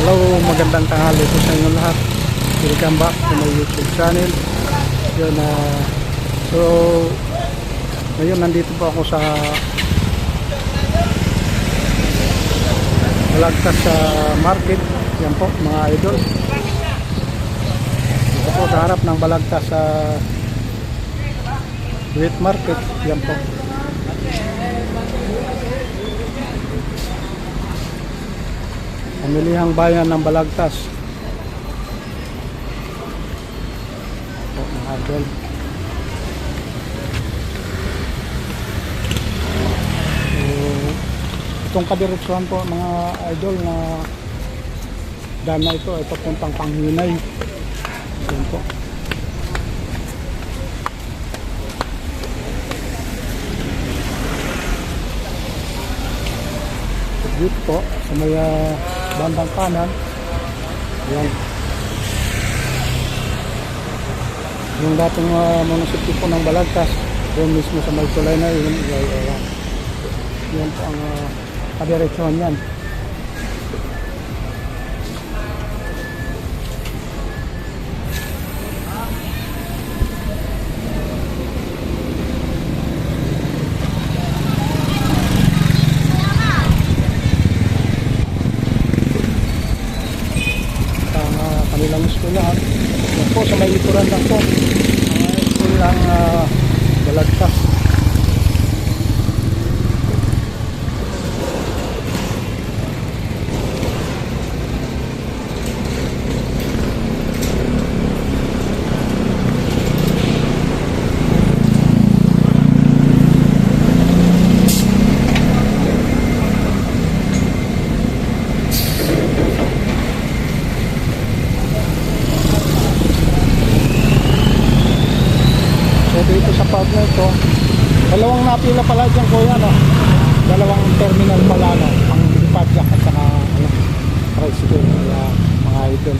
Hello, magandang tanghali po sa inyo lahat. Welcome back to my YouTube channel. Yun, so ngayon nandito po ako sa Balagtas sa market. Yan po mga idol. Ito po sa harap ng Balagtas sa wheat market. Yan po. Pamilihang bayan ng Balagtas. Ito mga idol. Itong kadiretsuhan po mga idol na dana ito ay papuntang Panghinay. Yan po. Dito po sa may bandang kanan. Yan. Yung dating munisipyo po ng Balagtas, doon mismo sa may tulay na yun. Yan po ang kadiretsuhan yan. Kanilang eskulahan. Yan po sa may likuran lang po. Ang eskulahan Balagtas. Dito sa part na ito, dalawang napila pala dyan kuya, no? Dalawang terminal pala, no? Ang Padjak at saka tricycle, kaya mga idol.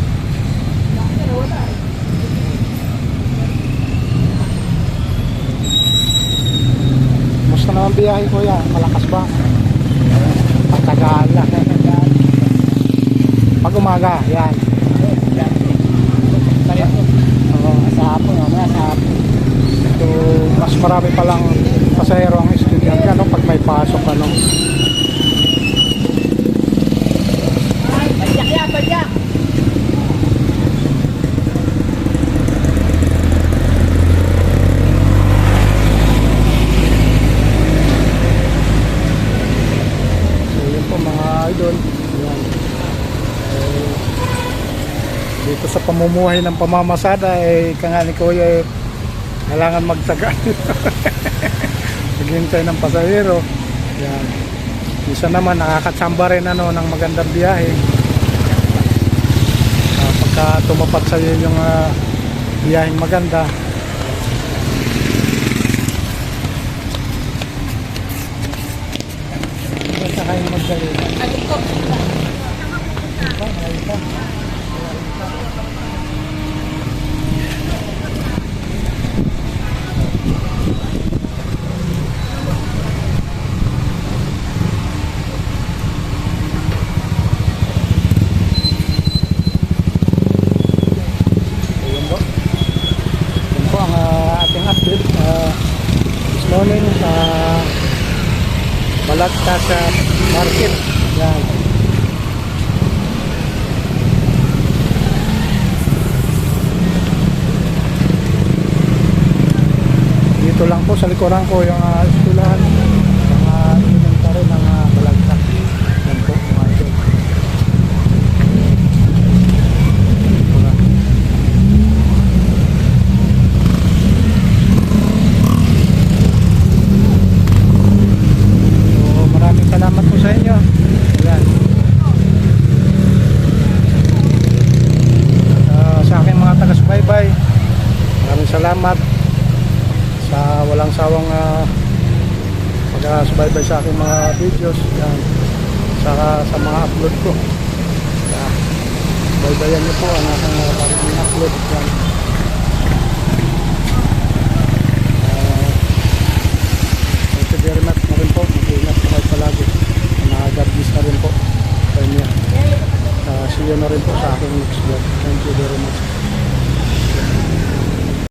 Musta naman biyahe kuya? Malakas ba? Pagtagal lang. Pag umaga, yan. Sa hapon, mamaya sa hapon. So, mas marami palang pasahero ang estudyante, ano, pag may pasok, ano. Padjak yan, padjak! So, yun po mga idol. Yan. Dito sa pamumuhay ng pamamasada, kanga ni kuya, kailangan magtagal. Maghintay ng pasahero. Yan. Isa naman nakakatsamba rin ano ng magandang biyahe. Pagka tumapat sa iyo yung biyaheng maganda. Basta kayong magdali. Update this morning sa Balagtas sa market. Yan. Dito lang po sa likuran ko yung eskulahan ng elementary ng Balagtas. Yan po mga idol. Salamat po sa inyo. Ayan. Sa aking mga taga-subaybay, maraming salamat sa walang sawang pag-subaybay sa aking mga videos. Ayan. Sa mga upload ko. Baybayan niyo po ang aking mga upload. Ayan. Thank you very much na rin po. Mag-iingat po kayo palagi. God bless na rin po sa inyo. See yan na rin po sa aking next vlog. Thank you very much.